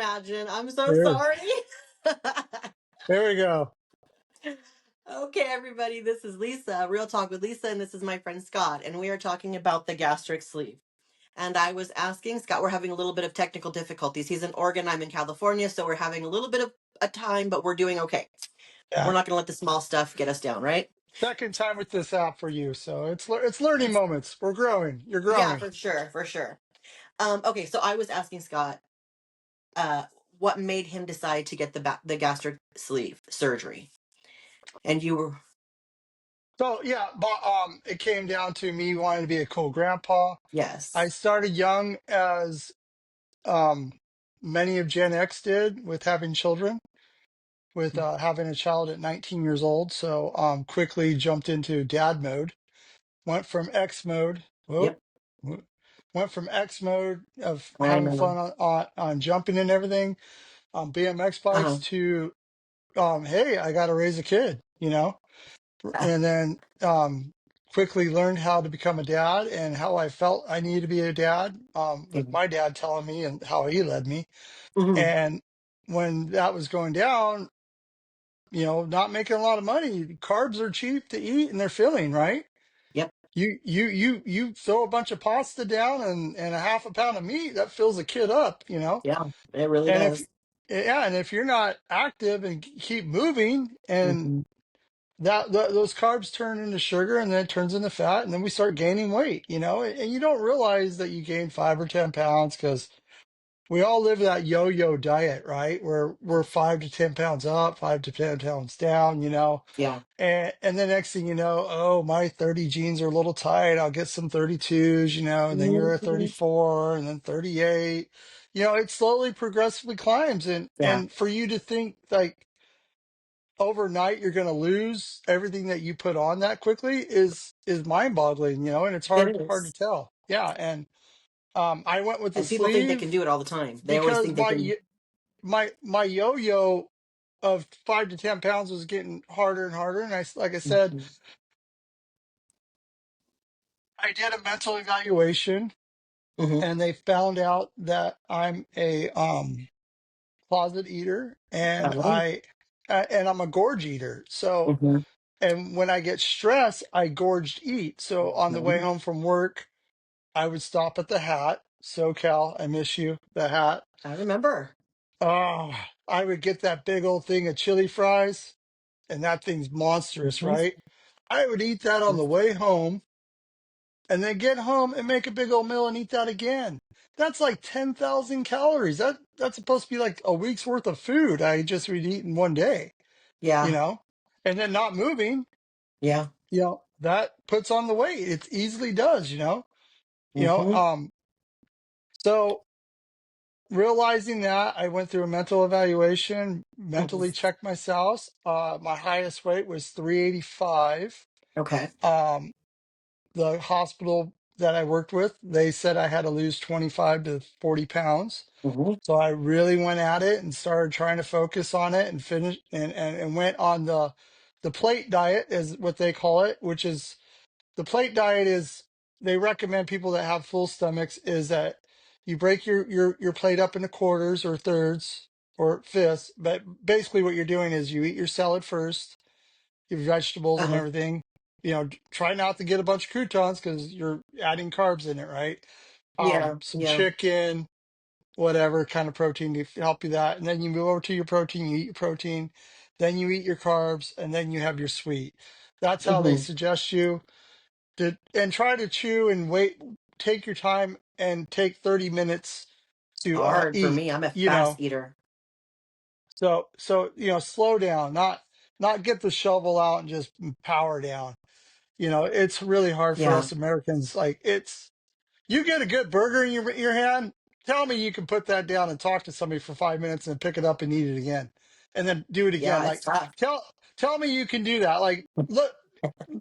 imagine. I'm so There, sorry. there we go. Okay, everybody, this is Lisa, Real Talk with Lisa, and this is my friend Scott, and we are talking about the gastric sleeve. And I was asking Scott, we're having a little bit of technical difficulties. He's in Oregon, I'm in California, so we're having a little bit of a time, but we're doing okay. Yeah, We're not going to let the small stuff get us down, right? second time with this app for you, so it's learning moments. We're growing. You're Yeah, growing. for sure, for sure. Okay, so I was asking Scott, uh, what made him decide to get the gastric sleeve surgery, and you were So yeah, but it came down to me wanting to be a cool grandpa. I yes, started young, as um many of Gen X did, with having children, with having a child at 19 years old. So quickly jumped into dad mode. Went from X mode. Whoa. yep, Went from X mode of I having know, fun on jumping and everything on BMX uh bikes huh, to hey, I got to raise a kid. And then quickly learned how to become a dad and how I felt I needed to be a dad, with my dad telling me and how he led me. mm-hmm. And when that was going down, not making a lot of money, carbs are cheap to eat and they're filling, right? Yep, You throw a bunch of pasta down and a half a pound of meat that fills a kid up. yeah, it really And if does. yeah, and if you're not active and keep moving, and Mm-hmm. those carbs turn into sugar and then it turns into fat, and then we start gaining weight. And you don't realize that you gain 5 or 10 pounds because we all live that yo-yo diet, right? Where we're 5 to 10 pounds up, 5 to 10 pounds down. Yeah, And the next thing you know, oh, my 30 jeans are a little tight. I'll get some 32s, and then you're a hmm 34 and then 38. It slowly progressively climbs. And yeah, and for you to think like overnight you're going to lose everything that you put on that quickly is mind-boggling, and it's it hard to is. tell. Yeah, and I went with the And people think they sleeve can do it all the time. They always because think they can. my yo-yo of 5 to 10 pounds was getting harder and harder. And like I said, Mhm. I did a mental evaluation, Mhm. and they found out that I'm a closet eater, and Oh, I'm a gorge eater. So, mhm. and when I get stressed, I gorge eat. So on the way Mhm. home from work, I would stop at the Hat, SoCal. I miss you, the Hat. I remember. Oh, I would get that big old thing of chili fries, and that thing's monstrous, Mhm. right? I would eat that on the way home, and then get home and make a big old meal and eat that again. That's like 10,000 calories. That's supposed to be like a week's worth of food I just would eat in one day, you Yeah, know? And then not moving, yeah. that puts on the weight. It easily does. You know, Mhm. so realizing that, I went through a mental evaluation, Mhm. mentally checked myself. My highest weight was 385. Okay. Um, the hospital that I worked with, they said I had to lose 25 to 40 pounds. Mhm. So I really went at it and started trying to focus on it and finish and went on the plate diet, is what they call it, which is the plate diet. Is they recommend people that have full stomachs is that you break your plate up into quarters or thirds or fifths, but basically what you're doing is you eat your salad first, your vegetables and Uh-huh. everything. Try not to get a bunch of croutons because you're adding carbs in it, right? Yeah, Some yeah. chicken, whatever kind of protein to help you that. And then you move over to your protein, you eat your protein, then you eat your carbs, and then you have your sweet. That's how they Mhm. suggest you to, and try to chew and wait, take your time and take 30 minutes to Hard for eat, me. I'm a you fast know. eater. So slow down, not get the shovel out and just power down. It's really hard for Yeah. us Americans. Like, you get a good burger in your hand. Tell me you can put that down and talk to somebody for 5 minutes and pick it up and eat it again, and then do it again. Yeah, it's Like, tough. tell me you can do that. Like,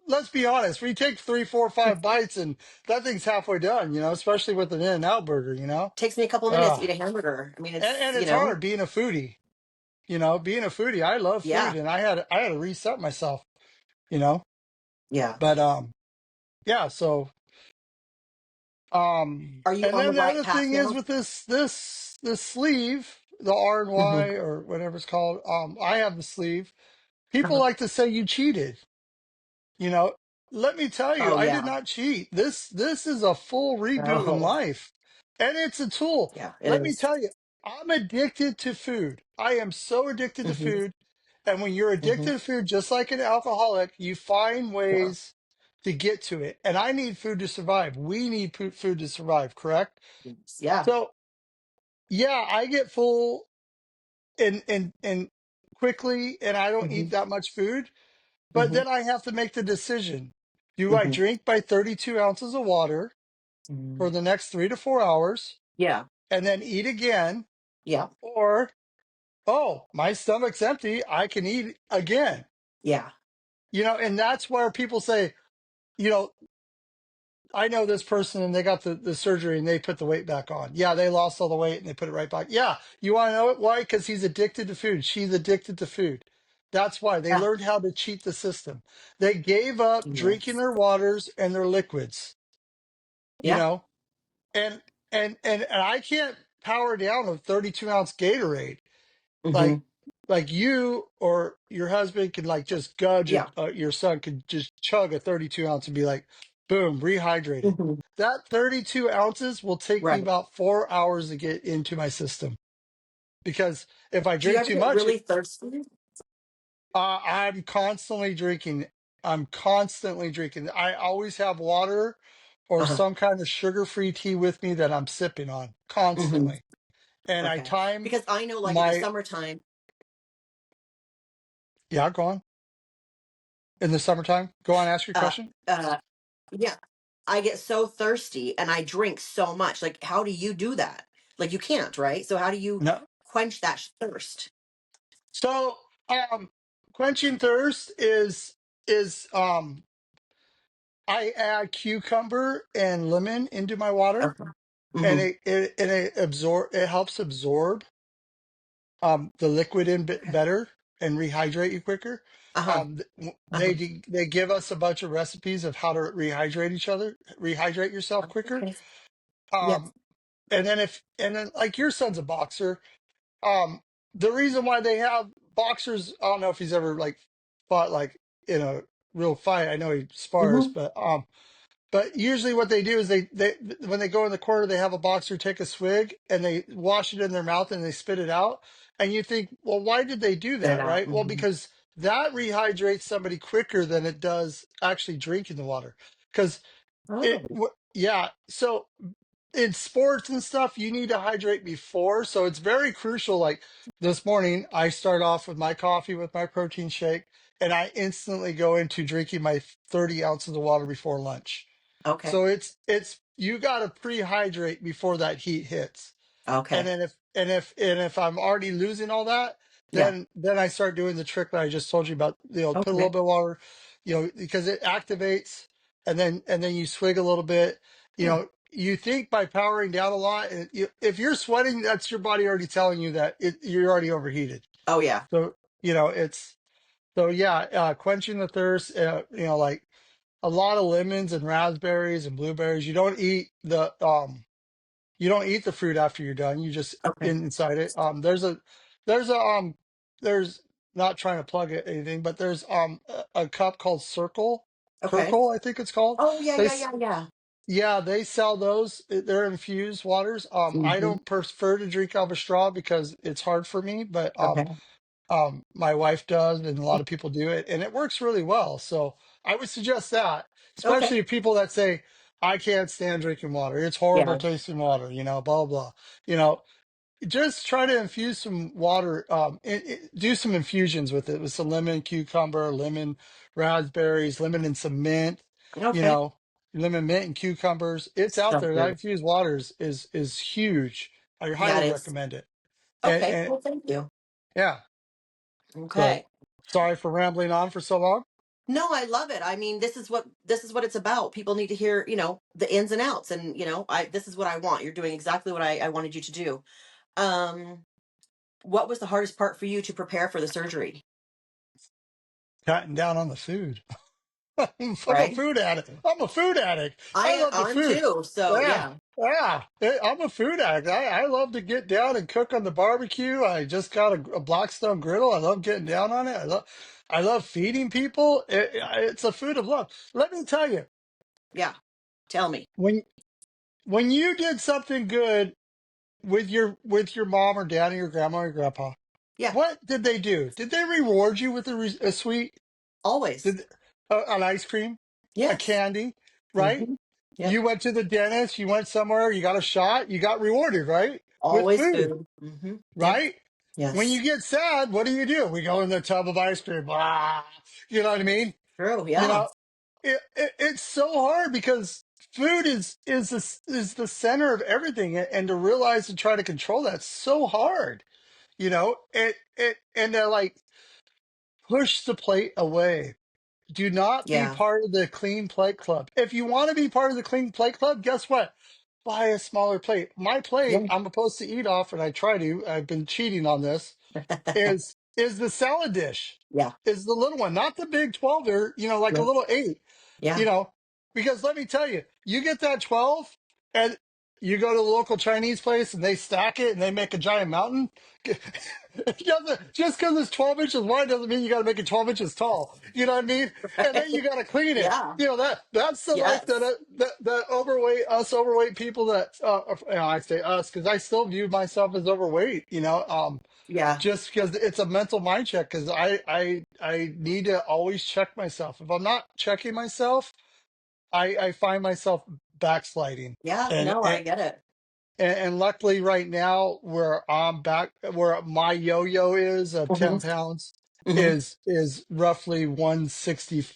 let's be honest. We take 3, 4, 5 bites, and that thing's halfway done. Especially with an In-N-Out burger. Takes me a couple of minutes to Uh, eat a hamburger. I mean, and it's hard being a foodie. Being a foodie. I love food, yeah, and I had to reset myself. You know, yeah. but yeah. So Are you and on the then the right other path thing is now? with this sleeve. the R and Hmm. Y or whatever it's called. I have the sleeve. People like to say you cheated. You know, let me tell you, Oh I did yeah. not cheat. This is a full reboot in Oh life. And it's a tool. yeah, it Let me is. tell you, I'm addicted to food. I am so addicted to Hmm. food. And when you're Hmm. addicted to food, just like an alcoholic, you find Yeah. ways to get to it. And I need food to survive. We need food to survive, correct? Yeah. So, yeah, I get full and quickly, and I don't Hmm. eat that much food. But Hmm. then I have to make the decision. Do I Hmm. drink my 32 ounces of water for Hmm. the next 3 to 4 hours Yeah. and then eat again? Yeah. Or, oh, my stomach's empty. I can eat again. Yeah. And that's where people say, you know, I know this person and they got the surgery and they put the weight back on. Yeah, they lost all the weight and they put it right back. Yeah, you want to know it? Why? Because he's addicted to food. She's addicted to food. That's why they Yeah. learned how to cheat the system. They gave up drinking Yes. their waters and their liquids, you Yeah. know, and and I can't power down a 32-ounce Gatorade Hmm. like you or your husband could like just gudge Yeah. your son could just chug a 32 ounce and be like boom rehydrated. Hmm. That 32 ounces will take me Right. about 4 hours to get into my system because if I Do you drink ever too get much really thirsty? I'm constantly drinking. I always have water or Uh-huh. some kind of sugar-free tea with me that I'm sipping on Hmm. constantly, and I Okay. time Because I know, like in the my summertime, yeah go on. In the summertime, go on, ask your uh, question. uh, yeah, I get so thirsty and I drink so much. Like, how do you do that? Like, you can't, right? So, how do you No. quench that thirst? So, quenching thirst is I add cucumber and lemon into my water, Okay. and Hmm. it helps absorb the liquid in bit Okay. better and rehydrate you quicker. Uh huh. Uh huh. They give us a bunch of recipes of how to rehydrate yourself quicker. Okay. Yes. Um, and then like your son's a boxer. Um, the reason why they have boxers, I don't know if he's ever like fought like in a real fight. I know he spars, Hmm. but usually what they do is they when they go in the corner, they have a boxer take a swig and they wash it in their mouth and they spit it out. And you think, well, why did they do Spit it that, out. right? Well, Hmm. because that rehydrates somebody quicker than it does actually drinking the water. Because Oh. yeah. So in sports and stuff, you need to hydrate before. So it's very crucial. Like this morning, I start off with my coffee with my protein shake, and I instantly go into drinking my 30 ounces of water before lunch. Okay. So it's you got to pre-hydrate before that heat hits. And Okay. then if I'm already losing all that, Yeah. then I start doing the trick that I just told you about. Put a little Okay. bit of water, because it activates, and then you swig a little bit. Yeah. You think by powering down a lot, and if you're sweating, that's your body already telling you that you're already overheated. Oh yeah. So it's so yeah, quenching the thirst. Like a lot of lemons and raspberries and blueberries. You don't eat the fruit after you're done. You just Okay. inside it. There's not trying to plug it anything, but there's a cup called Okay. Kirkle, I think it's called. Oh yeah. They Yeah. s- Yeah. Yeah. yeah, they sell those. They're infused waters. I Hmm. don't prefer to drink out of a straw because it's hard for me, but Okay. my wife does, and a lot of people do it, and it works really well. So I would suggest that, Okay. especially if people that say, I can't stand drinking water. It's horrible Yeah. tasting water, blah, blah. You know, just try to infuse some water, do some infusions with it with some lemon, cucumber, lemon, raspberries, lemon and some mint, you Okay. know, lemon, mint, and cucumbers. It's out So there. That good. infused waters is huge. I Yeah, highly it is. recommend it. Okay. And Well, thank you. yeah. So Okay. sorry for rambling on for so long. No, I love it. I mean, this is what it's about. People need to hear, the ins and outs, and I this is what I want. You're doing exactly what I wanted you to do. Um, what was the hardest part for you to prepare for the surgery? Cutting down on the food. I'm a right? food addict. I'm a food addict. I love the I'm food. too. So Yeah. yeah, Yeah. I'm a food addict. I love to get down and cook on the barbecue. I just got a Blackstone griddle. I love getting down on it. I love feeding people. It's a food of love. Let me tell you, yeah. Tell me. when when you did something good with your mom or dad or your grandma or your grandpa, Yeah, what did they do? Did they reward you with a sweet? always. Did an ice cream, a Yes. candy, right? Hmm. Yep. You went to the dentist, you went somewhere, you got a shot, you got rewarded, right? With Always food, food. Hmm. Yep. right? When Yes. you get sad, what do? We go in the tub of ice cream. Blah. You know what I mean? True. You Yeah. know, it's so hard because food is the center of everything, and to realize and try to control that's so hard. And they're like push the plate away. Do not be Yeah. part of the clean plate club. If you want to be part of the clean plate club, guess what? Buy a smaller plate. My plate, Yeah. I'm supposed to eat off, and I try to. I've been cheating on this. Is the salad dish? Yeah. Is the little one, not the big 12er? Like a Yeah. little 8. You Yeah. know, because let me tell you, you get that 12, and you go to the local Chinese place, and they stack it, and they make a giant mountain. Just because it's 12 inches wide doesn't mean you got to make it 12 inches tall. You know what I mean? And then you got to clean it. Yeah. That's the life Yes. that overweight people that I say us because I still view myself as overweight. Yeah. Just because it's a mental mind check because I need to always check myself. If I'm not checking myself, I find myself backsliding. Yeah. And No, and I get it. and luckily right now where I'm back where my yo-yo is of Hmm. 10 pounds Hmm. is roughly 160,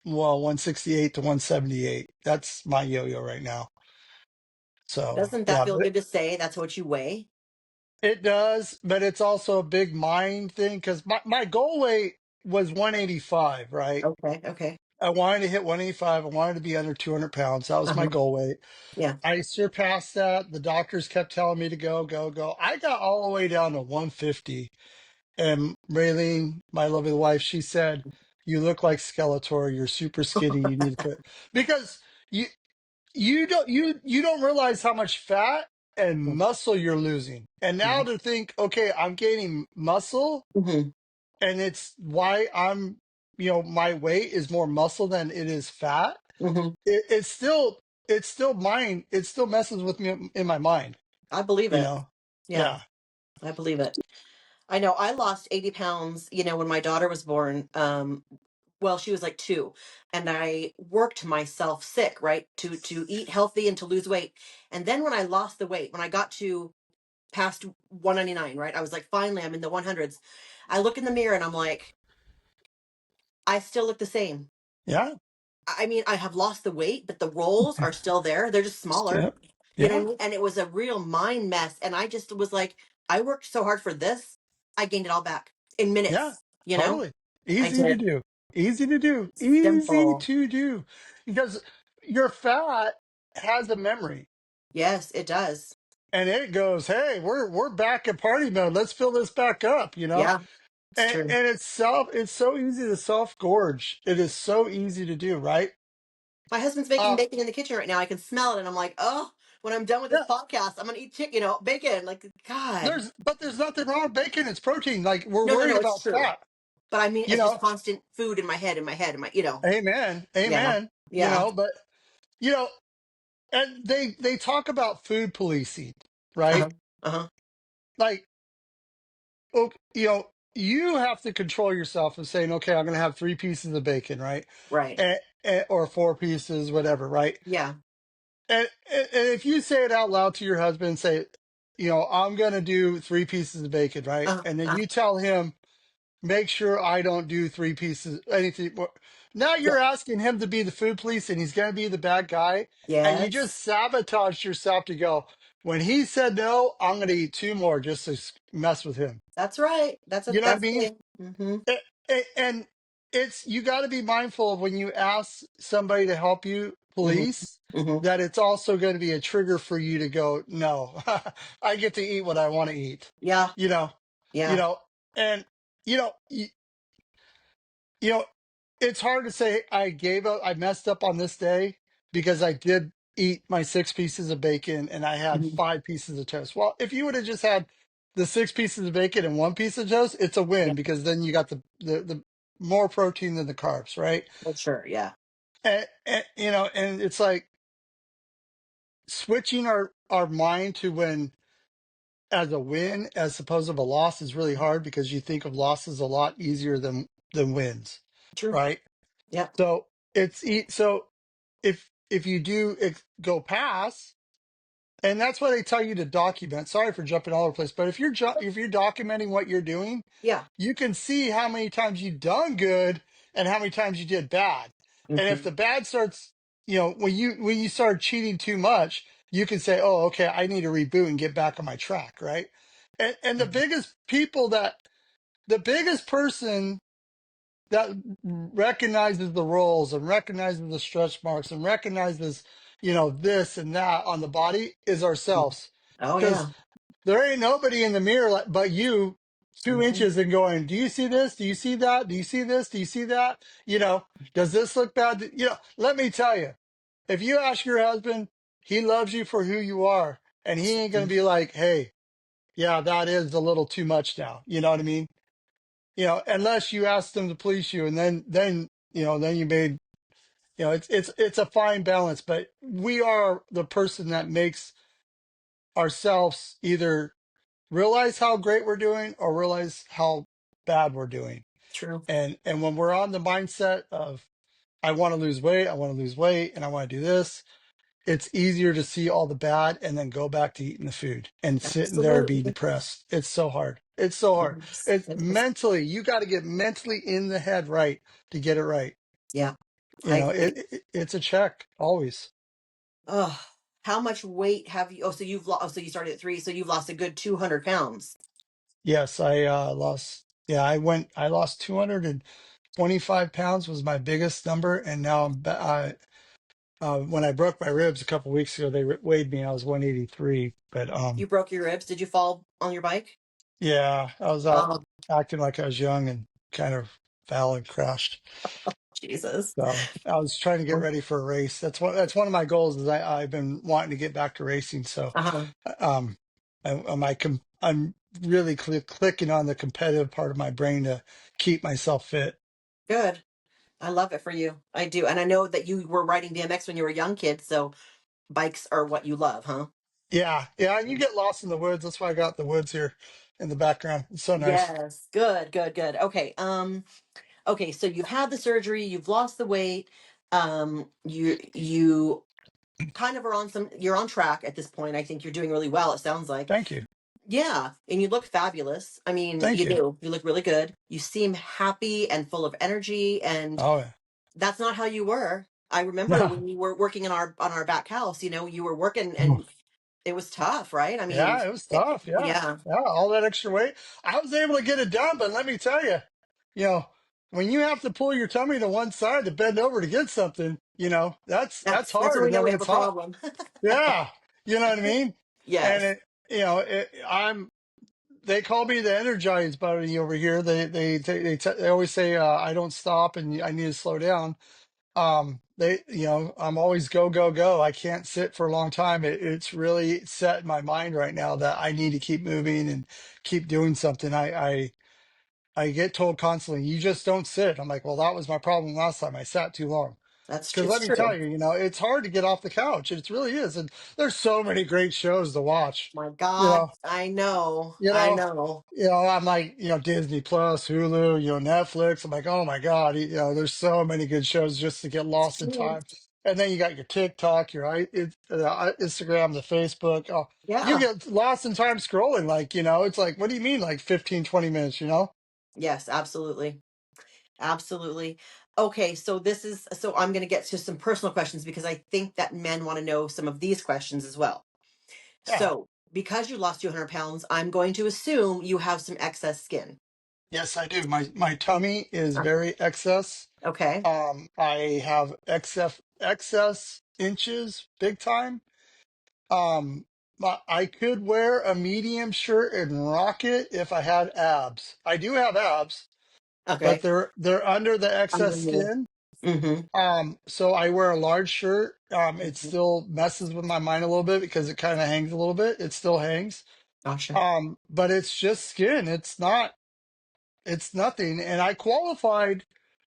well, 168 to 178. That's my yo-yo right now. So Doesn't that yeah, feel but good to say? That's what you weigh. it does, but it's also a big mind thing because my goal weight was 185, right? Okay. Okay. I wanted to hit 185. I wanted to be under 200 pounds. That was my Uh-huh. goal weight. Yeah. I surpassed that. The doctors kept telling me to go, go, go. I got all the way down to 150. And Raylene, my lovely wife, she said, "You look like Skeletor. You're super skinny. You need to quit." Because you you don't realize how much fat and muscle you're losing. And now to think, okay, I'm gaining muscle, Hmm. and it's why my weight is more muscle than it is fat. Hmm. It's still mine. It still messes with me in my mind. I believe You it. know? Yeah, Yeah. I believe it. I know I lost 80 pounds, when my daughter was born. Well, she was like 2, and I worked myself sick, right? To eat healthy and to lose weight. And then when I lost the weight, when I got to past 199, right? I was like, finally, I'm in the 100s. I look in the mirror and I'm like, I still look the same. Yeah. I mean, I have lost the weight, but the rolls are still there. They're just smaller. Yeah. You know what Yeah. I mean? And it was a real mind mess. And I just was like, I worked so hard for this. I gained it all back in Yeah. minutes, you know? Totally. I Easy to did. do. Easy to do. Easy Simple. to do. Because your fat has a memory. Yes, it does. And it goes, hey, we're back at party mode. Let's fill this back up. Yeah, it's true. And it's so easy to self gorge. It is so easy to do, right? My husband's making Uh bacon in the kitchen right now. I can smell it. And I'm like, oh, when I'm done with this yeah. podcast, I'm going to eat chicken, bacon. Like, God. There's nothing wrong with bacon. It's protein. Like we're No, no, worried no, it's about true. fat. But I mean, You it's just know, constant food in my head, amen. Yeah. Amen. Yeah. But you know, and they talk about food policing, Uh-huh. right? Uh-huh. Like, you have to control yourself of saying, okay, I'm going to have 3 pieces of bacon, right? Right. Or 4 pieces, whatever, right? Yeah. And if you say it out loud to your husband, say, I'm going to do 3 pieces of bacon, right? Uh-huh. And then Uh-huh. you tell him, make sure I don't do 3 pieces, anything more. Now Yeah. you're asking him to be the food police and he's going to be the bad guy. And you just Yes. sabotaged yourself to go, when he said no, I'm going to eat 2 more just to mess with him. That's right. You know what I That's the mean? thing. Mm-hmm. And you got to be mindful of when you ask somebody to help you Mm-hmm. police Mm-hmm. that it's also going to be a trigger for you to go, no, I get to eat what I want to eat. Yeah. You know, you Yeah. know, and you know, you know, it's hard to say I gave up. I messed up on this day because I did eat my 6 pieces of bacon and I had Mhm. 5 pieces of toast. Well, if you would have just had the 6 pieces of bacon and 1 piece of toast, it's a Yeah, win because then you got the more protein than the carbs, right? for sure. Yeah. And it's like switching our mind to when as a win as opposed to a loss is really hard because you think of losses a lot easier than wins, True. right? Yeah. So so if you do go past, and that's why they tell you to document. Sorry for jumping all over the place, but if you're documenting what you're doing, Yeah. you can see how many times you've done good and how many times you did bad. And if Hmm. the bad starts, when you start cheating too much, you can say, "Oh, okay, I need to reboot and get back on my track," right? And the biggest person that recognizes the roles and recognizes the stretch marks and recognizes this and that on the body is ourselves, Oh because yeah. there ain't nobody in the mirror but you, two Hmm. inches and going, do you see this, do you see that, do you see this, do you see that, does this look bad, let me tell you, if you ask your husband, he loves you for who you are, and he ain't gonna be like, hey, yeah, that is a little too much now, you know what I mean? Unless you ask them to please you, and then you made, it's a fine balance. But we are the person that makes ourselves either realize how great we're doing or realize how bad we're doing. True. And when we're on the mindset of I want to lose weight, I want to lose weight, and I want to do this, it's easier to see all the bad and then go back to eating the food and sitting there and be Absolutely. depressed. It's so hard. It's so hard. Yes. It's It is. mentally, you got to get mentally in the head right to get it right. Yeah. I agree. It's a check always. Oh, how much weight have you? Oh, so you've lost. Oh, so you started at 3. So you've lost a good 200 pounds. Yes, I lost. Yeah, I lost 225 pounds was my biggest number. And now when I broke my ribs a couple weeks ago, they weighed me. I was 183. But You broke your ribs. Did you fall on your bike? yeah, I was out Oh, acting like I was young and kind of fell and crashed. Jesus. So I was trying to get ready for a race. That's one of my goals is I've been wanting to get back to racing. So Uh-huh. um I'm really clicking on the competitive part of my brain to keep myself fit. Good. I love it for you. I do. And I know that you were riding BMX when you were a young kid, so bikes are what you love, huh? Yeah, yeah, and you get lost in the woods. That's why I got the woods here in the background. It's so nice. Yes. Good, good, good. Okay. Okay, so you've had the surgery, you've lost the weight, you kind of are on some you're on track at this point. I think you're doing really well, it sounds like. Thank you. Yeah, and you look fabulous. I mean, Thank you you. do. You look really good. You seem happy and full of energy, and Oh yeah. that's not how you were. I remember No. when you were working in our back house, you were working Mm. and it was tough, right? I mean, Yeah, it was tough. Yeah. yeah. Yeah, all that extra weight. I was able to get it done, but let me tell you, you know, when you have to pull your tummy to one side to bend over to get something, that's That's when hard, we and know then we when have it's a hot. problem. Yeah, you know what I mean. And Yes. they call me the Energized Buddy over here. They always say I don't stop and I need to slow down. I'm always go go go. I can't sit for a long time. It's really set in my mind right now that I need to keep moving and keep doing something. I get told constantly, you just don't sit. I'm like, well, that was my problem last time. I sat too long. Because It's let me tell true. you, it's hard to get off the couch. It really is. And there's so many great shows to watch. My You God, know, I know. you I know, know. I'm like, Disney Plus, Hulu, Netflix. I'm like, oh my God, there's so many good shows just to get It's lost in true. time. And then you got your TikTok, Instagram, the Facebook. Oh, you Yeah. get lost in time scrolling. Like, it's like, what do you mean, like 15, 20 minutes, Yes, absolutely. Absolutely. Okay, so I'm going to get to some personal questions because I think that men want to know some of these questions as well. Yeah. So, because you lost 200 pounds, I'm going to assume you have some excess skin. Yes, I do. My tummy is very excess. Okay. I have excess inches, big time. But I could wear a medium shirt and rock it if I had abs. I do have abs, but Okay. they're under the excess Under skin. Mm-hmm. So I wear a large shirt. It Mm-hmm. still messes with my mind a little bit because it kind of hangs a little bit. It still hangs. Gotcha. But it's just skin. It's nothing. And I qualified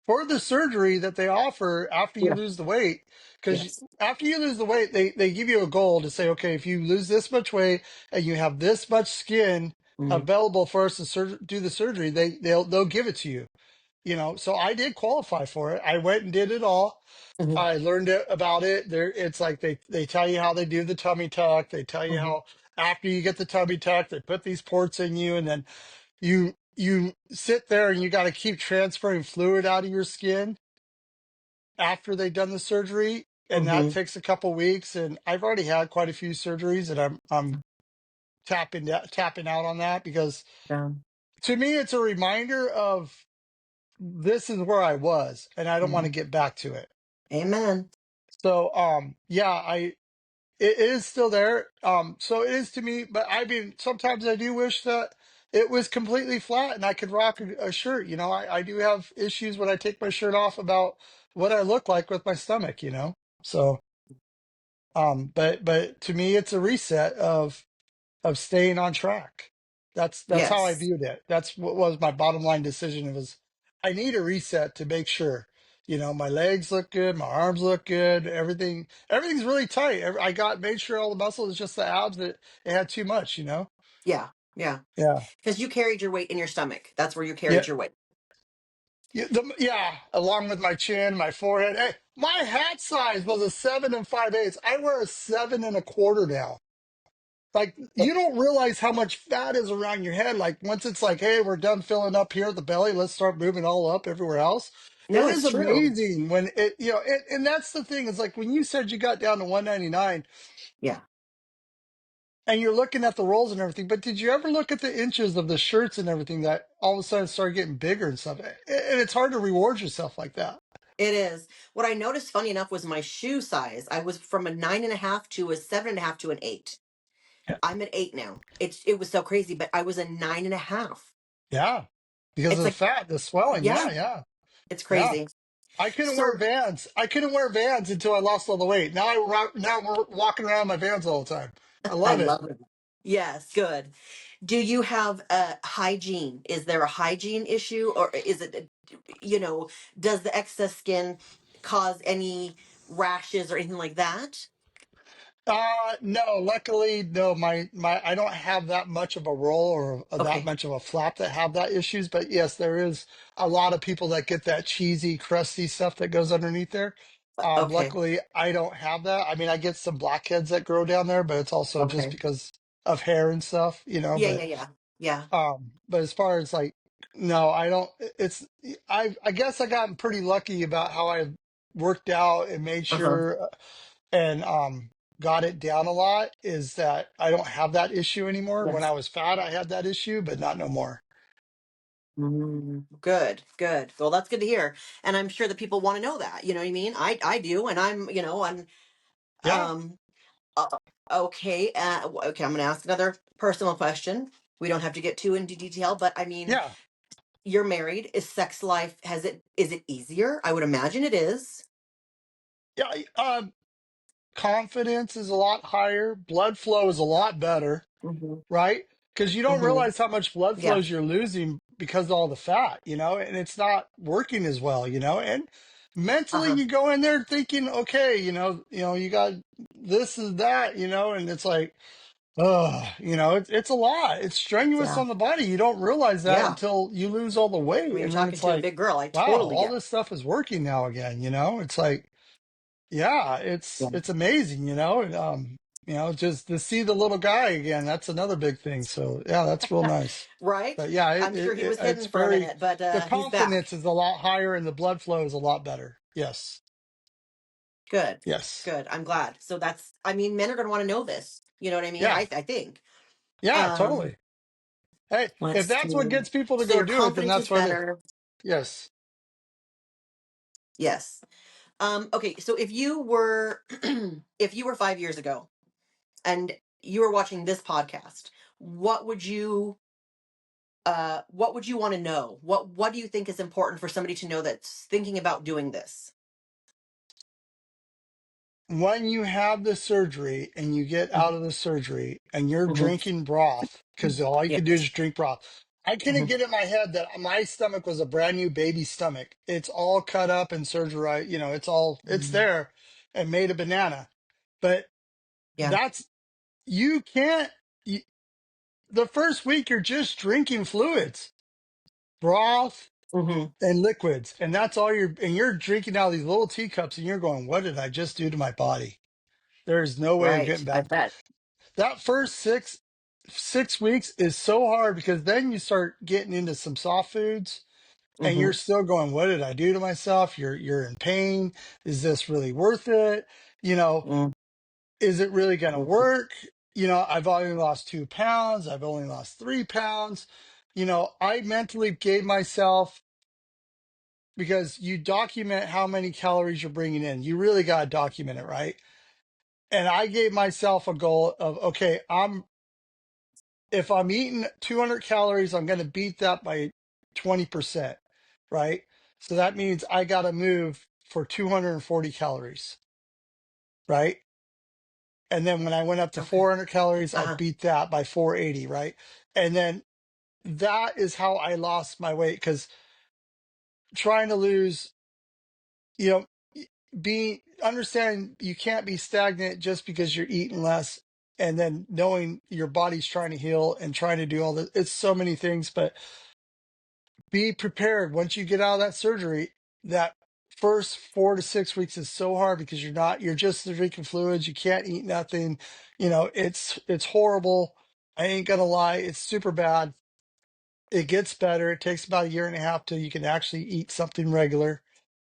for the surgery that they offer after you Yeah. lose the weight. Because Yes. after you lose the weight, they give you a goal to say, okay, if you lose this much weight and you have this much skin Mm-hmm. available for us to do the surgery, they'll give it to you. You know, so I did qualify for it. I went and did it all. Mm-hmm. I learned about it. There, it's like they tell you how they do the tummy tuck. They tell you Mm-hmm. how after you get the tummy tuck, they put these ports in you, and then you sit there and you got to keep transferring fluid out of your skin after they've done the surgery, and that Mm-hmm. takes a couple weeks. And I've already had quite a few surgeries, and I'm tapping out on that because Yeah. to me it's a reminder of this is where I was, and I don't want Mm-hmm. to get back to it. Amen. So yeah, it is still there. So it is to me, but I mean, sometimes I do wish that it was completely flat and I could rock a shirt. You know, I do have issues when I take my shirt off about what I look like with my stomach, you know? So, but to me, it's a reset of staying on track. That's how I Yes. viewed it. That's what was my bottom line decision. It was I need a reset to make sure, you know, my legs look good, my arms look good, everything's really tight. I got made sure all the muscle is just the abs that it had too much, you know? Yeah. Yeah. Yeah. Because you carried your weight in your stomach. That's where you Yeah. carried your weight. Yeah, yeah, along with my chin, my forehead. Hey, my hat size was a 7 5/8. I wear a 7 1/4 now. Like you don't realize how much fat is around your head. Like once it's like, hey, we're done filling up here at the belly, let's start moving all up everywhere else. It No, is it's true. amazing when it, you know, and that's the thing. Is like when you said you got down to 199 Yeah. and you're looking at the rolls and everything, but did you ever look at the inches of the shirts and everything that all of a sudden started getting bigger and stuff? And it's hard to reward yourself like that. It is. What I noticed, funny enough, was my shoe size. I was from a 9.5 to a 7.5 to an 8. Yeah. I'm at 8 now. It was so crazy, but I was a 9.5. Yeah. Because of It's the like, fat, the swelling. yeah, Yeah. Yeah. it's Yeah. crazy. I couldn't wear So Vans. I couldn't wear Vans until I lost all the weight. Now we're walking around in my Vans all the time. I I love it. love it. Yes, good. Do you have a hygiene? Is there a hygiene issue, or is it, you know, does the excess skin cause any rashes or anything like that? No, luckily, no. My I don't have that much of a roll or that Okay. much of a flap that have that issues. But yes, there is a lot of people that get that cheesy, crusty stuff that goes underneath there. Okay. Luckily, I don't have that. I mean, I get some blackheads that grow down there, but it's also just Okay. because of hair and stuff, you know. Yeah, yeah, yeah. Yeah. But as far as like, no, I don't. It's I guess I gotten pretty lucky about how I worked out and made Uh-huh. sure and got it down a lot. Is that I don't have that issue anymore. When I Yes. was fat, I had that issue, but not no more. Good, good. Well, that's good to hear. And I'm sure that people want to know that. You know what I mean? I do, and I'm, and Yeah, um, uh, okay. Okay, I'm going to ask another personal question. We don't have to get too into detail, but I mean, yeah, you're married. Is sex life is it easier? I would imagine it is. yeah. Confidence is a lot higher. Blood flow is a lot better, Mm-hmm. right? Because you don't Mm-hmm. realize how much blood Yeah. flows you're losing because of all the fat, you know, and it's not working as well, you know. And mentally, Uh-huh. you go in there thinking, okay, you got this and that, you know, and it's like, you know, it's a lot. It's strenuous Yeah. on the body. You don't realize that Yeah. until you lose all the weight, When you're and then talking it's to a like, big girl, I wow, totally all get this stuff is working now again. You know, it's like yeah, it. it's amazing, you know. And, just to see the little guy again, that's another big thing. So yeah, that's real Yeah. nice. Right? But yeah, I'm sure he was it's hidden for a very minute, but the he's back. confidence is a lot higher and the blood flow is a lot better. Yes, Good. yes, Good. I'm glad. So that's, I mean, men are going to want to know this. You know what I mean? yeah, I think. yeah, Um, totally. Hey, if let's that's what see. gets people to So go your do it, then confidence is that's what it. better. Yes. Yes. Okay. So if you were, if you were 5 years ago and you were watching this podcast, what would you what would you want to know? What do you think is important for somebody to know that's thinking about doing this? When you have the surgery and you get Mhm. out of the surgery and you're Mhm. drinking broth, because all you can do Yes. is drink broth. I couldn't Mhm. get in my head that my stomach was a brand new baby stomach. It's all cut up and surgery, it's Mhm. there and made a banana. But Yeah. that's, you can't, you, the first week you're just drinking fluids, broth Mhm. and liquids. And that's all you're drinking out of these little teacups and you're going, what did I just do to my body? There's no way of getting Right. I back. bet. That first six weeks is so hard because then you start getting into some soft foods and you're Mhm. still going, what did I do to myself? You're in pain. Is this really worth it? You know, Mhm. is it really gonna Mhm. work? I've only lost 2 pounds, I've only lost 3 pounds. I mentally gave myself, because you document how many calories you're bringing in. You really gotta document it, right? And I gave myself a goal of, okay, if I'm eating 200 calories, I'm going to beat that by 20%, right? So that means I got to move for 240 calories, right? And then when I went up to Okay. 400 calories, I Uh-huh. beat that by 480, right? And then that is how I lost my weight, because trying to lose, you know, being understanding you can't be stagnant just because you're eating less, and then knowing your body's trying to heal and trying to do all this. It's so many things, but be prepared once you get out of that surgery. That first 4 to 6 weeks is so hard because you're just drinking fluids. You can't eat nothing. It's horrible. I ain't gonna lie. It's super bad. It gets better. It takes about a year and a half till you can actually eat something regular.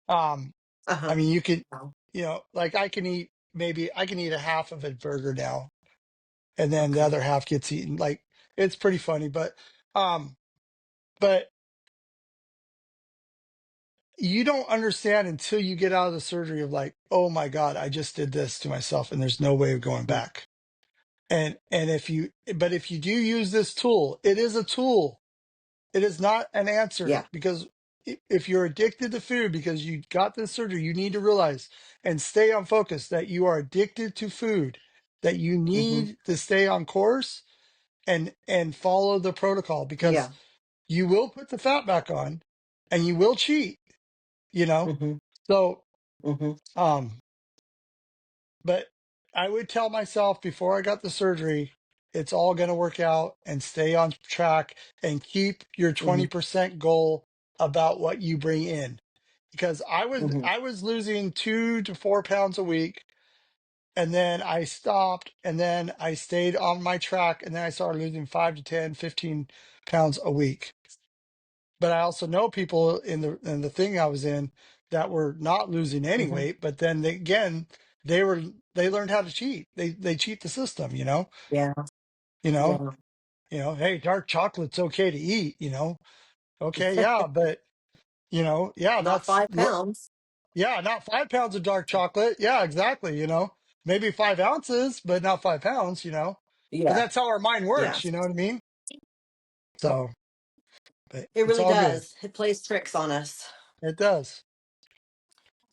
Um, I Uh-huh. mean, you can, Wow. like I can eat a half of a burger now, and then the Okay. other half gets eaten. Like, it's pretty funny, um, but you don't understand until you get out of the surgery of like, oh my God, I just did this to myself and there's no way of going Mhm. back. And if you do use this tool, it is a tool. It is not an answer, Yeah. because if you're addicted to food because you got this surgery, you need to realize and stay on focus that you are addicted to food, that you Mhm. need to stay on course and follow the protocol, because Yeah. you will put the fat back on and you will cheat, you know? Mhm. So, Mhm. um, but I would tell myself before I got the surgery, it's all going to work out, and stay on track and keep your Mhm. 20% goal about what you bring in. Because Mhm. I was losing 2 to 4 pounds a week, and then I stopped, and then I stayed on my track, and then I started losing 5 to 10, 15 pounds a week. But I also know people in the thing I was in that were not losing any Mhm. weight, but then again, they learned how to cheat. They cheat the system, Yeah. you know, Yeah. hey, dark chocolate's okay to eat, Okay, yeah, but yeah, Not 5 pounds. yeah, not 5 pounds of dark chocolate. Yeah, exactly, maybe 5 ounces, but not 5 pounds, but Yeah. that's how our mind Yeah. works, you know what I mean? So, but It it's really all good. does. It plays tricks on us. It does.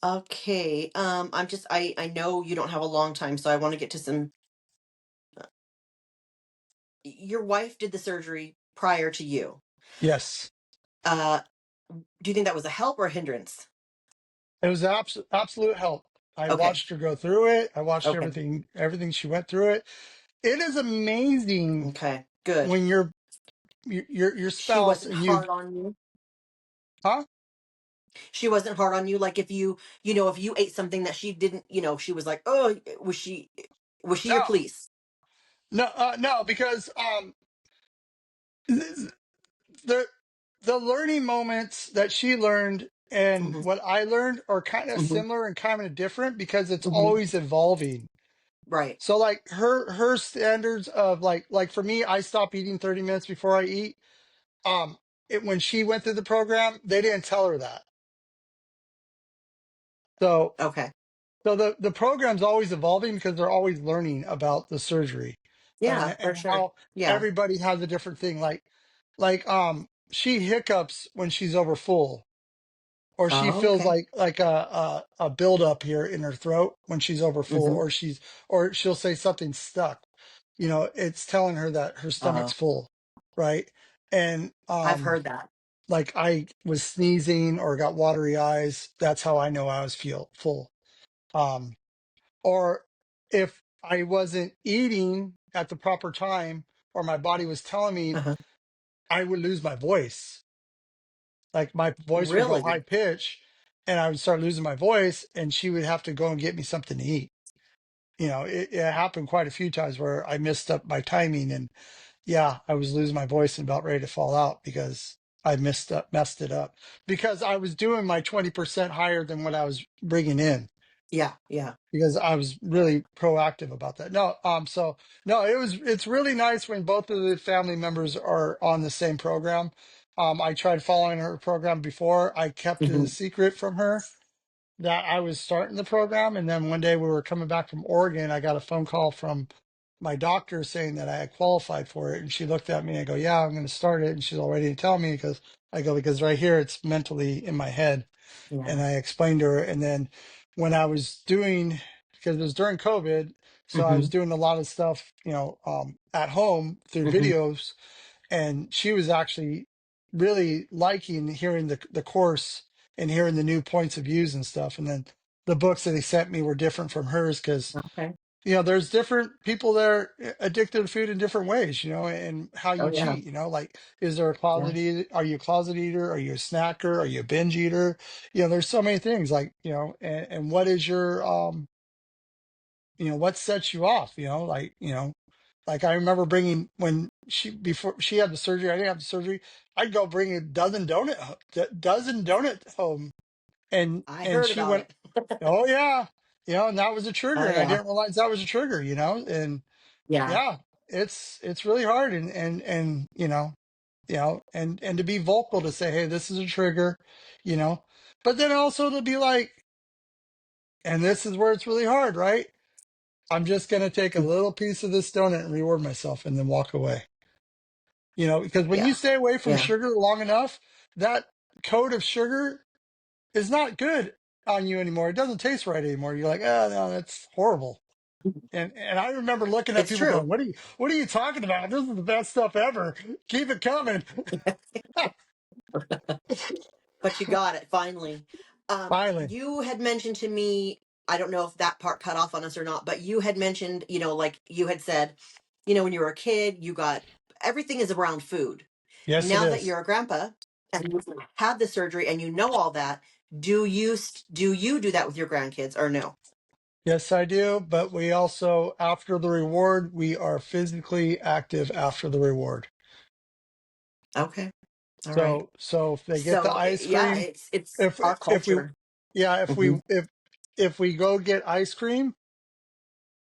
Okay. I know you don't have a long time, so I want to get to some. Your wife did the surgery prior to you. Yes. Uh, do you think that was a help or a hindrance? It was absolute help. I Okay. watched her go through it. I watched Okay. everything she went through it. It is amazing Okay. Good. when your She spouse wasn't and you, hard on you. huh? She wasn't hard on you. Like if if you ate something that she didn't, she was like, oh, was she your No, police? no, because the the learning moments that she learned and Hmm. what I learned are kind of Hmm. similar and kind of different, because it's Hmm. always evolving. Right. So like her standards of like for me, I stop eating 30 minutes before I eat. When she went through the program, they didn't tell her that. So Okay. the program's always evolving because they're always learning about the surgery, Yeah, for and sure. how Yeah. everybody has a different thing. Like like she hiccups when she's over full, or she Oh, feels okay. like a buildup here in her throat when she's over full, Mm-hmm. or she'll say something stuck. It's telling her that her stomach's full, right? And I've heard that. like I was sneezing or got watery eyes, that's how I know I was feel full. Um, or if I wasn't eating at the proper time, or my body was telling me, Uh-huh. I would lose my voice. Like my voice would go high Really? pitch, and I would start losing my voice, and she would have to go and get me something to eat. It happened quite a few times where I missed up my timing, and yeah, I was losing my voice and about ready to fall out because I messed it up because I was doing my 20% higher than what I was bringing in, Yeah, yeah. because I was really proactive about that. No, so no, it's really nice when both of the family members are on the same program. I tried following her program before. I kept it a Mm-hmm. secret from her that I was starting the program, and then one day we were coming back from Oregon. I got a phone call from my doctor saying that I had qualified for it, and she looked at me and I go, "Yeah, I'm going to start it." And she's all ready to tell me because I go, because right here it's mentally in my head, and Yeah. I explained to her. And then when I was doing, because it was during COVID, so I Mm-hmm. was doing a lot of stuff, at home through Mm-hmm. videos, and she was actually really liking hearing the course and hearing the new points of views and stuff. And then the books that they sent me were different from hers because Okay. there's different people that are addicted to food in different ways, and how Oh, you yeah. cheat, like, is there a Yeah. closet eater? Are you a closet eater? Are you a snacker? Are you a binge eater? There's so many things, like, and what is your, what sets you off, like I remember bringing, when before she had the surgery, I didn't have the surgery. I'd go bring a dozen donut home, and I and heard she about went, it. oh yeah, and that was a Oh, trigger, and I yeah. didn't realize that was a trigger, and Yeah. yeah, it's really hard, and and to be vocal to say, hey, this is a trigger, you know, but then also to be like, and this is where it's really hard, right? I'm just going to take a little piece of this donut and reward myself and then walk away. Because when you Yeah. stay away from Yeah. sugar long enough, that coat of sugar is not good on you anymore. It doesn't taste right anymore. You're like, oh no, that's horrible. And I remember looking at It's people going, true. what are you talking about? This is the best stuff ever. Keep it coming. But you got it finally. Finally. You had mentioned to me, I don't know if that part cut off on us or not, but you had mentioned, like you had said, when you were a kid, you got everything is around food. Yes, it Now that is. you're a grandpa and you've had the surgery and you know all that, do you do that with your grandkids or no? Yes, I do. But we also, after the reward, we are physically active after the reward. Okay. All right. So if they get the So ice yeah, cream, it's if our if we culture. yeah, Hmm. if we go get ice cream,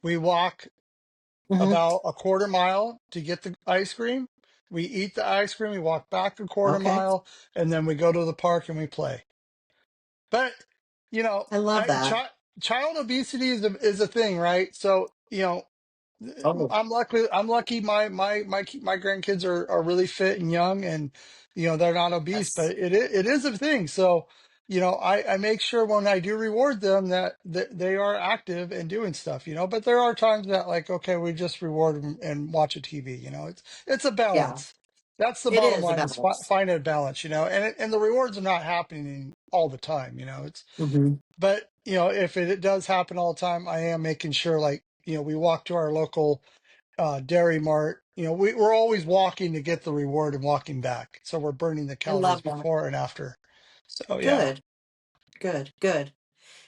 we walk Hmm. about a quarter mile to get the ice cream. We eat the ice cream, we walk back a quarter Okay. mile, and then we go to the park and we play. But you know, I love I, that. child obesity is a thing, right? So Oh, I'm lucky. My grandkids are really fit and young, and they're not obese, but yes. it is a thing. So I make sure when I do reward them that they are active and doing stuff. But there are times that, like, okay, we just reward them and watch a TV. It's a Yeah, balance. That's the it bottom is a line, is balance. finding a balance. And the rewards are not happening all the time. It's Hmm. but if it does happen all the time, I am making sure, like, we walk to our local dairy mart. We're always walking to get the reward and walking back, so we're burning the I calories love that. before and after. So yeah. Good, good, good.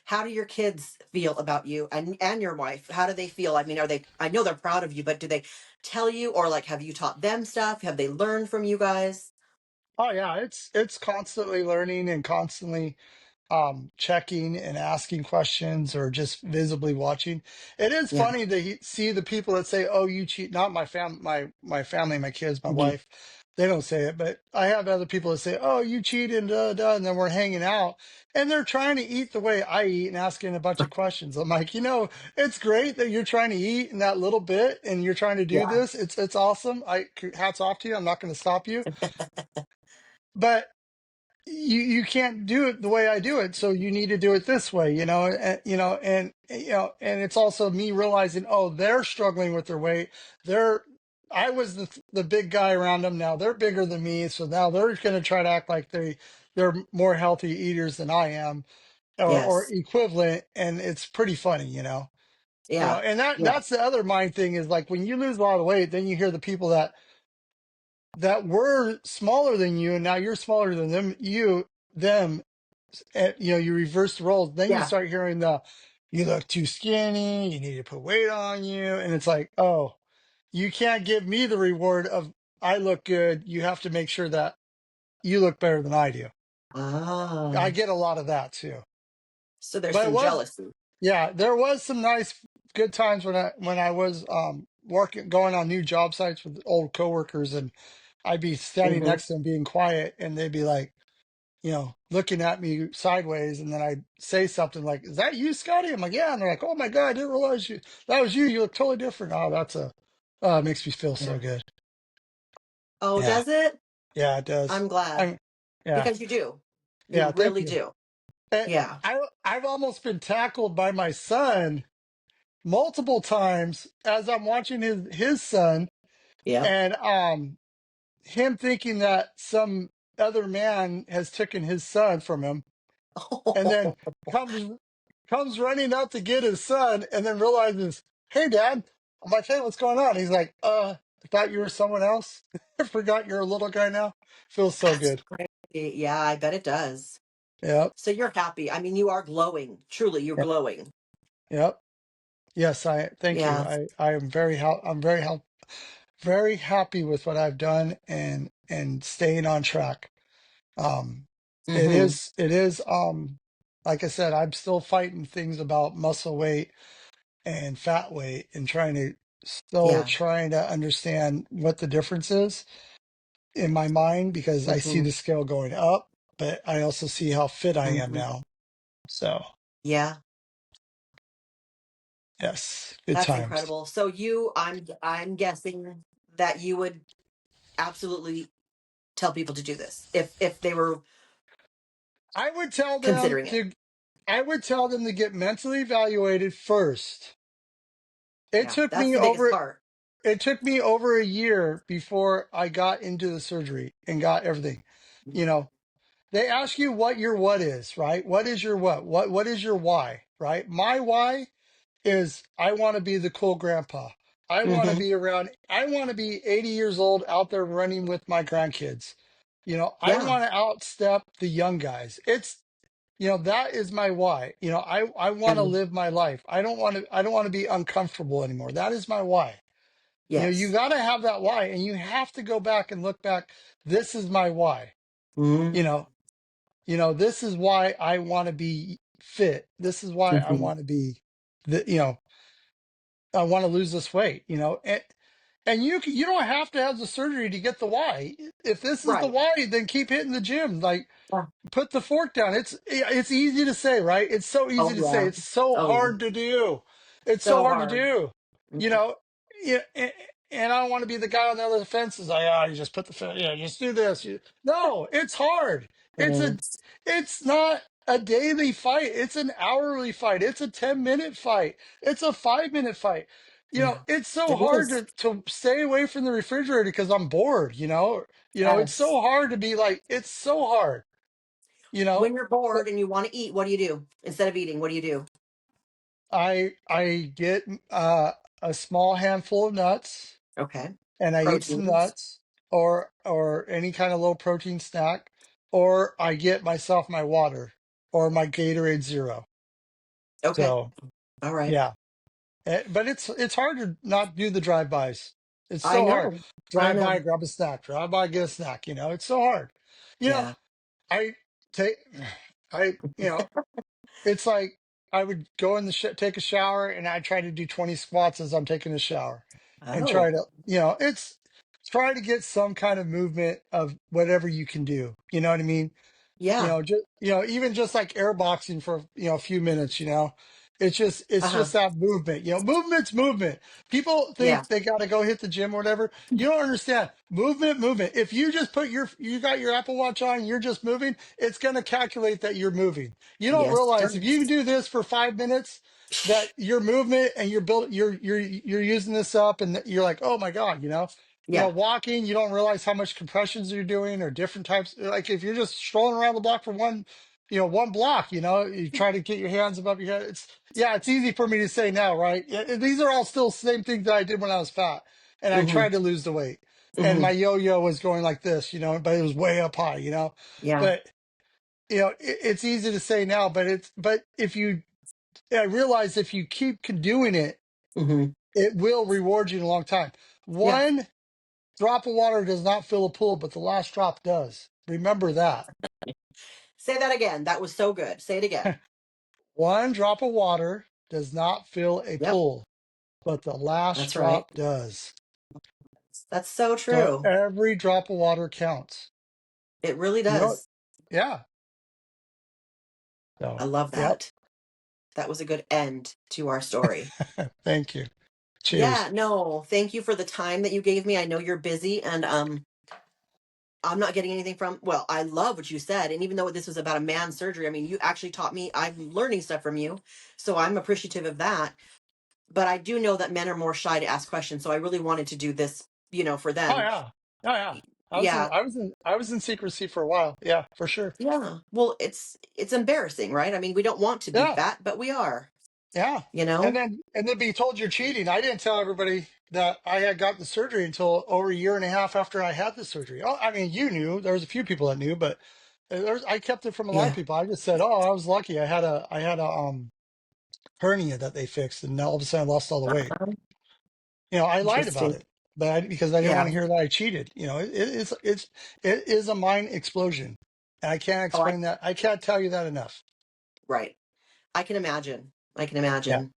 How do your kids feel about you and your wife? How do they feel? I mean, I know they're proud of you, but do they tell you, or like, have you taught them stuff? Have they learned from you guys? Oh yeah, it's constantly learning and constantly checking and asking questions, or just visibly watching. It is Yeah. funny to see the people that say, "Oh, you cheat." Not my family, my family, my kids, my Hmm. wife. They don't say it, but I have other people that say, "Oh, you cheated," and then we're hanging out, and they're trying to eat the way I eat and asking a bunch of questions. I'm like, it's great that you're trying to eat in that little bit, and you're trying to do Yeah. this. It's awesome. Hats off to you. I'm not going to stop you, but you can't do it the way I do it, so you need to do it this way, and it's also me realizing, oh, they're struggling with their weight. They're I was the big guy around them. Now they're bigger than me, so now they're going to try to act like they're more healthy eaters than I am, or Yes. equivalent, and it's pretty funny, Yeah. and Yeah. that's the other mind thing is like when you lose a lot of weight, then you hear the people that were smaller than you, and now you're smaller than them, and you reverse the roles. Then you Yeah. start hearing you look too skinny, you need to put weight on you, and it's like, oh, you can't give me the reward of I look good. You have to make sure that you look better than I do. I Ah. get a lot of that too. So there's But it some was, jealousy. yeah, there was some nice good times when I was working, going on new job sites with old coworkers, and I'd be standing Hmm. next to them being quiet, and they'd be like, looking at me sideways, and then I'd say something like, "Is that you, Scotty?" I'm like, "Yeah." And they're like, "Oh my God, I didn't realize that was you. You look totally different." Oh, it makes me feel so Yeah. good. Oh, Yeah. does it? Yeah, it does. I'm glad I'm, yeah. because you do. You Yeah. Thank really you. do. Eh, Yeah. I've almost been tackled by my son multiple times as I'm watching his son, Yep. and him thinking that some other man has taken his son from him, and then comes comes running out to get his son, and then realizes, "Hey, Dad." I'm like, "Hey, what's going on?" He's like, I thought you were someone else. I forgot you're a little guy now." Feels so That's good. great. Yeah, I bet it does. Yep. So you're happy. I mean, you are glowing. Truly, you're Yep. glowing. Yep. Yes, I thank you. Yeah. I am very happy with what I've done, and staying on track. Um, Hmm. it is, like I said, I'm still fighting things about muscle weight and fat weight, and still Yeah. trying to understand what the difference is in my mind, because I see Hmm. the scale going up, but I also see how fit I am Hmm. now. So Yeah. yes, good That's times. incredible. So I'm guessing that you would absolutely tell people to do this if they were I would tell them considering it. to I would tell them to get mentally evaluated first. It Yeah, took that's me the biggest over part. it took me over a year before I got into the surgery and got everything. You know, they ask you what your what is, right? What is your what? What is your why, right? My why is I want to be the cool grandpa. Hmm. I want to be 80 years old out there running with my grandkids. I Yeah. want to outstep the young guys. That is my why. I want to And live my life. I don't want to be uncomfortable anymore. That is my why. You yes. got to have that why, and you have to go back and look back. This is my why. You Hmm. know, this is why I want to be fit. This is why I Hmm. want to be the, I want to lose this weight, and you don't have to have the surgery to get the why. If this is the Right. why, then keep hitting the gym. Like, Yeah. put the fork down. It's easy to say, right? It's so easy Oh to say. yeah. It's so Oh yeah. hard to do. It's so So hard to hard. do. You Yeah. know, yeah, and I don't want to be the guy on the other fence. Is like, oh, you just put just do this. No, it's hard. It It's a, is. it's not a daily fight. It's an hourly fight. It's a 10-minute fight. It's a 5-minute fight. Yeah. It's so It hard is. to stay away from the refrigerator because I'm bored. It's Yes. so hard to be like, it's so hard When you're but bored and you want to eat, what do? Instead of eating, what do you do? I get a small handful of nuts, Okay. and I eat some Proteins. nuts, or any kind of low protein snack, or I get myself my water or my Gatorade Zero. Okay. So All right. yeah. But it's hard to not do the drive-bys. It's I so hard. know. I Drive by, know. grab a snack. Drive by, get a snack. It's so hard. You know, Yeah. I take I It's like I would go in take a shower, and I try to do 20 squats as I'm taking a shower, and try Oh. to, it's try to get some kind of movement of whatever you can do. You know what I mean? Yeah. Just even just like air boxing for a few minutes. It's just Uh-huh. that movement. Movement's movement. People Yeah. think they got to go hit the gym or whatever. You don't understand movement. If you just you got your Apple Watch on, you're just moving. It's going to calculate that you're moving. You don't Yes, it realize if you does. do this for 5 minutes, that your movement and you're using this up, and you're like, oh my god, Yeah. walking, you don't realize how much compressions you're doing or different types. Like if you're just strolling around the block for one block, you try to get your hands above your head. It's easy for me to say now, right? Yeah, these are all still same things that I did when I was fat and I Mm-hmm. tried to lose the weight. And Mm-hmm. my yo-yo was going like this, but it was way up high, Yeah. but it's easy to say now, but if you I realize if you keep doing it, Mm-hmm. it will reward you in a long time. Yeah. One drop of water does not fill a pool, but the last drop does. Remember that. Say that again. That was so good. Say it again. One drop of water does not fill a Yep. pool, but the last That's right. drop does. That's so So true. every drop of water counts. It really You know, does. yeah. I So, love yep. that. That was a good end to our story. Thank you. Yeah, Cheers. no, thank you for the time that you gave me. I know you're busy and I'm not getting anything from, well, I love what you said. And even though this was about a man's surgery, I mean, you actually taught me, I'm learning stuff from you. So I'm appreciative of that. But I do know that men are more shy to ask questions. So I really wanted to do this, for Oh them. yeah. Oh yeah. Yeah. I was in secrecy for a while. Yeah, for sure. Yeah. Well, it's embarrassing, right? I mean, we don't want to be Yeah. fat, but we are, Yeah. you And know? then be told you're cheating. I didn't tell everybody that I had got the surgery until over a year and a half after I had the surgery. Oh, I mean, you knew. There was a few people that knew, but I kept it from a lot of Yeah. people. I just said, "Oh, I was lucky. I had a hernia that they fixed, and all of a sudden I lost all the weight." Uh-huh. I lied about Interesting. it, because I didn't want Yeah. to hear that I cheated. It is a mind explosion, and I can't Oh, explain that. I can't tell you that enough. right. I can imagine. I can Yeah. imagine.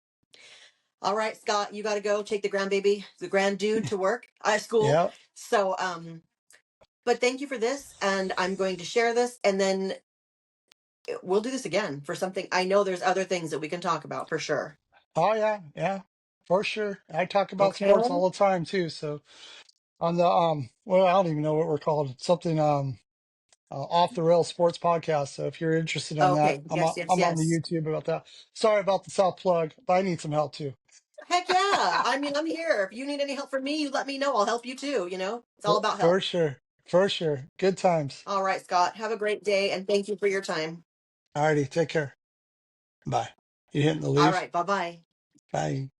All right, Scott, you got to go take the grand dude to work, school. Yeah. So, but thank you for this. And I'm going to share this and then we'll do this again for something. I know there's other things that we can talk about for sure. Oh yeah. Yeah. For sure. I talk about Okay. sports all the time too. So on the well, I don't even know what we're called. Something off the rail sports podcast. So if you're interested on that, Okay. Yes, yes, I'm on the yes. YouTube about that. Sorry about the self plug, but I need some help too. Heck yeah. I mean, I'm here. If you need any help from me, you let me know. I'll help you too. It's all about For help. sure. For sure. Good times. All right, Scott, have a great day and thank you for your time. Alrighty, take care. Bye. You hitting the All leave? right. Bye bye. Bye.